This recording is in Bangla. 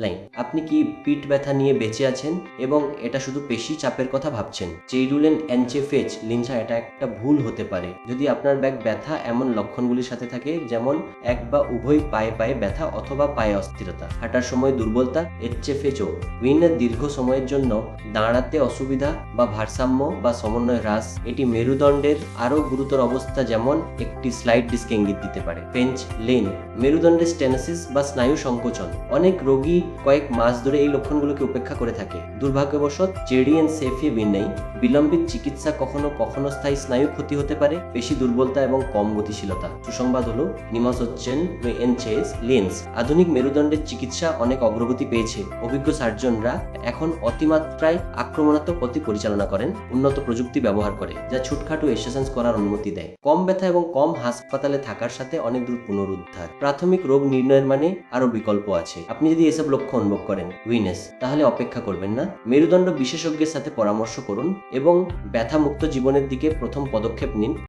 লাইন, আপনি কি পিঠ ব্যথা নিয়ে বেঁচে আছেন এবং এটা শুধু পেশি চাপের কথা ভাবছেন? চেইরুলেন এনচেফেজ লিনসা, এটা একটা ভুল হতে পারে যদি আপনার ব্যাক ব্যথা এমন লক্ষণগুলির সাথে থাকে, যেমন এক বা উভয় পায়ে পায়ে ব্যথা অথবা পায়ে অস্থিরতা, হাঁটার সময় দুর্বলতা। এচএফএচও উইনের দীর্ঘ সময়ের জন্য দাঁড়াতে অসুবিধা বা ভারসাম্য বা সমন্বয় হ্রাস, এটি মেরুদণ্ডের আরও গুরুতর অবস্থা যেমন একটি স্লাইড ডিস্ক ইঙ্গিত দিতে পারে। ফ্রেঞ্চ লেন, মেরুদণ্ডের স্টেনোসিস বা স্নায়ু সংকোচন। অনেক রোগী কয়েক মাস ধরে এই লক্ষণগুলোকে উপেক্ষা করে থাকে। দুর্ভাগ্যবশত জেডিএন সেফি নেই। বিলম্বিত চিকিৎসা কখনো কখনো স্থায়ী স্নায়ু ক্ষতি হতে পারে, বেশি দুর্বলতা এবং কম গতিশীলতা। সুসংবাদ হলো নিমাস হচ্ছেন এনচেস লেন্স। আধুনিক মেরুদণ্ডের চিকিৎসা অনেক অগ্রগতি পেয়েছে। অভিজ্ঞ সার্জনরা এখন অতিমাত্রায় আক্রমণাত্মক পথে পরিচালনা করেন উন্নত প্রযুক্তি ব্যবহার করে, যা ছুটখাটো এক্সারসাইজ করার অনুমতি দেয়। কম ব্যথা এবং কম হাসপাতালে থাকার সাথে অনেক দূর পুনরুদ্ধার। প্রাথমিক রোগ নির্ণয়ের মানে আরো বিকল্প আছে। আপনি যদি এসব লক্ষ্য অনুভব করেন উইনেস, তাহলে অপেক্ষা করবেন না। মেরুদণ্ড বিশেষজ্ঞের সাথে পরামর্শ করুন এবং ব্যথা মুক্ত জীবনের দিকে প্রথম পদক্ষেপ নিন।